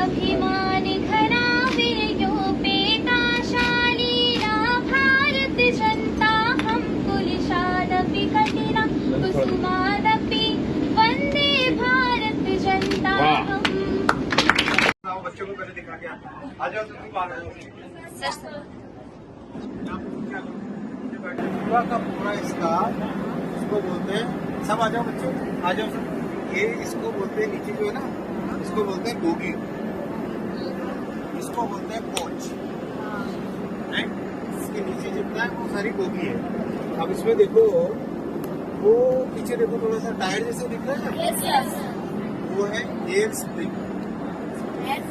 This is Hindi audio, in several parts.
अभिमान घना वियोपेताशालीना भारत जनता हम कुलिशादपि कठिना कुसुमादपि वंदे भारत जनता हम। बच्चों को पहले दिखा क्या आ जाओ तुम बाहर पूरा का पूरा इसका इसको बोलते हैं सब आ जाओ बच्चों आ जाओ सब ये इसको बोलते हैं नीचे जो है ना इसको बोलते हैं बोगी इसको बोलते हैं कोच राइट इसके नीचे जितना है वो सारी बोगी है। अब इसमें देखो वो पीछे देखो थोड़ा सा टायर जैसे दिख रहा है वो है एयर स्प्रिंग। एयर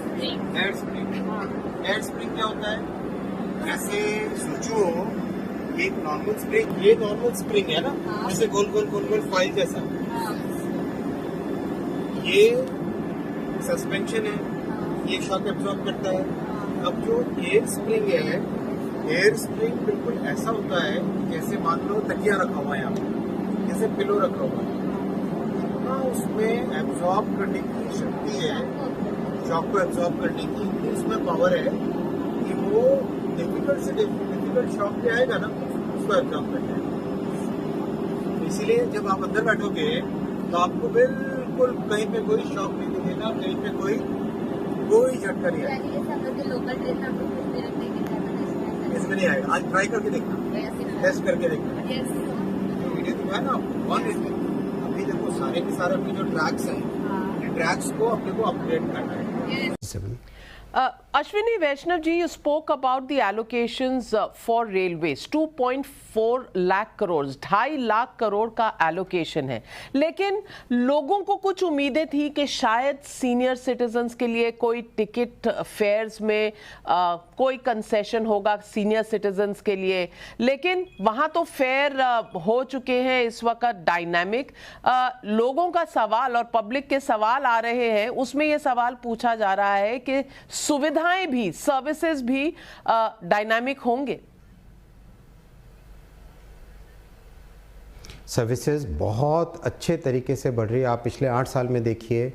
स्प्रिंग क्या होता है जैसे सोचो एक नॉर्मल स्प्रिंग ये नॉर्मल स्प्रिंग है ना जैसे गोल गोल गोल गोल फाइल जैसा ये सस्पेंशन है ये शॉक एब्जॉर्ब करता है। अब जो एयर स्प्रिंग है एयर स्प्रिंग बिल्कुल ऐसा होता है जैसे मान लो तकिया रखा हुआ है यहाँ पे जैसे पिलो रखा हुआ है ना उसमें एब्जॉर्ब करने की शक्ति है शॉक को एब्जॉर्ब करने की इतनी उसमें पावर है कि वो डिफिकल्ट से डिफिकल्ट शॉक पे आएगा ना उसको एब्जॉर्ब कर जाएगा। इसीलिए जब आप अंदर बैठोगे तो आपको बिल्कुल कहीं पे कोई शॉक नहीं दिखेगा कहीं पे कोई झटका नहीं आएगा इसमें नहीं आएगा। आज ट्राई करके देखना टेस्ट करके देखना जो वीडियो दिखाया ना अभी देखो सारे के सारे अपने जो ट्रैक्स हैं ट्रैक्स को अपने को अपग्रेड करना है। Ashwini Vaishnav ji, you spoke about the allocations for railways. 2.4 lakh crores, 2.5 lakh crore का allocation है, लेकिन लोगों को कुछ उम्मीदें थी कि शायद सीनियर सिटीजन्स के लिए कोई टिकट फेयर्स में कोई कंसेशन होगा सीनियर सिटीजन्स के लिए, लेकिन वहाँ तो फेयर हो चुके हैं इस वक्त डायनामिक। लोगों का सवाल और पब्लिक के सवाल आ रहे हैं, उसमें ये सवाल पूछा जा रहा है कि सुविधाएं भी सर्विसेज भी डायनामिक होंगे। सर्विसेज बहुत अच्छे तरीके से बढ़ रही है। आप पिछले 8 साल में देखिए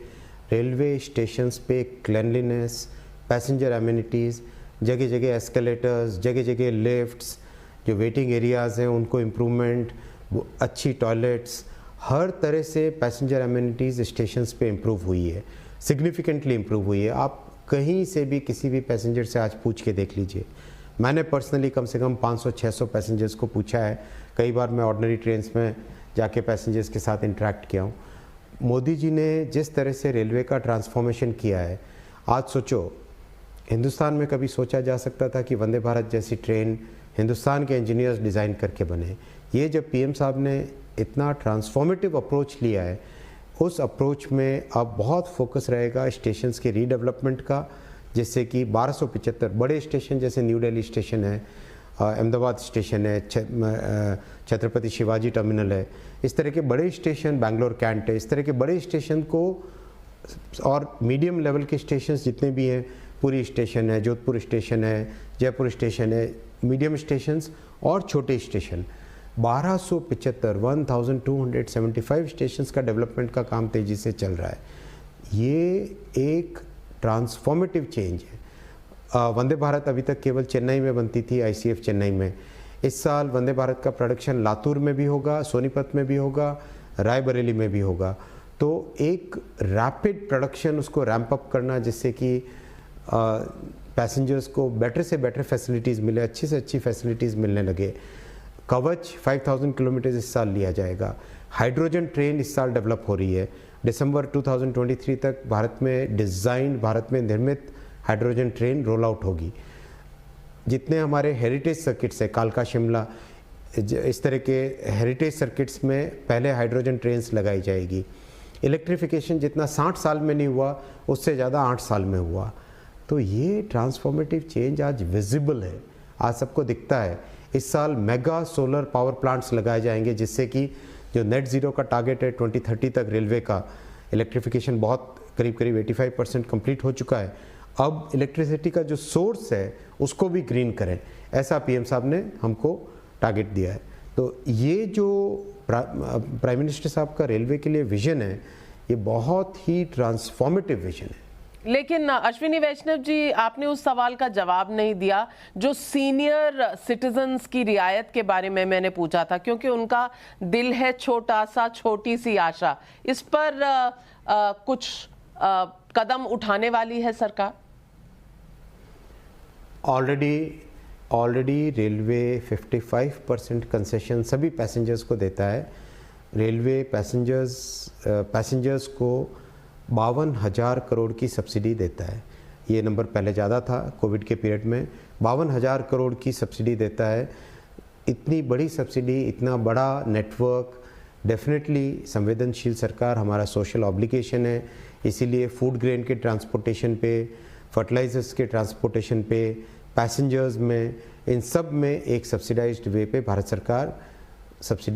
रेलवे स्टेशंस पे क्लेanलीनेस, पैसेंजर एमिनिटीज़, जगह जगह एस्केलेटर्स, जगह जगह लिफ्ट्स, जो वेटिंग एरियाज़ हैं उनको इम्प्रूवमेंट, अच्छी टॉयलेट्स, हर तरह से पैसेंजर एमिनिटीज़ स्टेशंस पे इम्प्रूव हुई है, सिग्निफिकेंटली इम्प्रूव हुई है। आप कहीं से भी किसी भी पैसेंजर से आज पूछ के देख लीजिए। मैंने पर्सनली कम से कम 500-600 पैसेंजर्स को पूछा है। कई बार मैं ऑर्डिनरी ट्रेन्स में जाके पैसेंजर्स के साथ इंटरेक्ट किया हूँ। मोदी जी ने जिस तरह से रेलवे का ट्रांसफॉर्मेशन किया है, आज सोचो हिंदुस्तान में कभी सोचा जा सकता था कि वंदे भारत जैसी ट्रेन हिंदुस्तान के इंजीनियर्स डिज़ाइन करके बने। ये जब पीएम साहब ने इतना ट्रांसफॉर्मेटिव अप्रोच लिया है, उस अप्रोच में अब बहुत फोकस रहेगा स्टेशंस के रीडेवलपमेंट का, जिससे कि 1275 बड़े स्टेशन जैसे न्यू दिल्ली स्टेशन है, अहमदाबाद स्टेशन है, छत्रपति शिवाजी टर्मिनल है, इस तरह के बड़े स्टेशन, बैंगलोर कैंट है, इस तरह के बड़े स्टेशन को और मीडियम लेवल के स्टेशन जितने भी हैं, पुरी स्टेशन है, जोधपुर स्टेशन है, जयपुर स्टेशन है, मीडियम स्टेशंस और छोटे स्टेशन 1275 स्टेशंस का डेवलपमेंट का काम तेज़ी से चल रहा है। ये एक ट्रांसफॉर्मेटिव चेंज है। वंदे भारत अभी तक केवल चेन्नई में बनती थी, आईसीएफ चेन्नई में। इस साल वंदे भारत का प्रोडक्शन लातूर में भी होगा, सोनीपत में भी होगा, रायबरेली में भी होगा। तो एक रैपिड प्रोडक्शन, उसको रैंप अप करना जिससे कि पैसेंजर्स को बेटर से बेटर फैसिलिटीज़ मिले, अच्छी से अच्छी फैसिलिटीज़ मिलने लगे। कवच 5000 किलोमीटर इस साल लिया जाएगा। हाइड्रोजन ट्रेन इस साल डेवलप हो रही है। दिसंबर 2023 तक भारत में डिज़ाइन, भारत में निर्मित हाइड्रोजन ट्रेन रोल आउट होगी। जितने हमारे हेरिटेज सर्किट्स है, कालका शिमला, इस तरह के हेरिटेज सर्किट्स में पहले हाइड्रोजन ट्रेन्स लगाई जाएगी। इलेक्ट्रिफिकेशन जितना 60 साल में नहीं हुआ, उससे ज़्यादा 8 साल में हुआ। तो ये ट्रांसफॉर्मेटिव चेंज आज विजिबल है, आज सबको दिखता है। इस साल मेगा सोलर पावर प्लांट्स लगाए जाएंगे, जिससे कि जो नेट ज़ीरो का टारगेट है 2030 तक रेलवे का, इलेक्ट्रिफिकेशन बहुत करीब 85% कंप्लीट हो चुका है। अब इलेक्ट्रिसिटी का जो सोर्स है उसको भी ग्रीन करें, ऐसा पीएम साहब ने हमको टारगेट दिया है। तो ये जो प्राइम मिनिस्टर साहब का रेलवे के लिए विज़न है, ये बहुत ही ट्रांसफॉर्मेटिव विज़न है। लेकिन अश्विनी वैष्णव जी, आपने उस सवाल का जवाब नहीं दिया जो सीनियर सिटीजन्स की रियायत के बारे में मैंने पूछा था, क्योंकि उनका दिल है छोटा सा, छोटी सी आशा। इस पर कुछ कदम उठाने वाली है सरकार? ऑलरेडी रेलवे 55% कंसेशन सभी पैसेंजर्स को देता है। रेलवे पैसेंजर्स को 52,000 करोड़ की सब्सिडी देता है। ये नंबर पहले ज़्यादा था, कोविड के पीरियड में 52,000 करोड़ की सब्सिडी देता है। इतनी बड़ी सब्सिडी, इतना बड़ा नेटवर्क, डेफिनेटली संवेदनशील सरकार, हमारा सोशल ऑब्लिगेशन है। इसीलिए फूड ग्रेन के ट्रांसपोर्टेशन पे, फर्टिलाइजर्स के ट्रांसपोर्टेशन पे, पैसेंजर्स में, इन सब में एक सब्सिडाइज्ड वे पे भारत सरकार सब्सिडी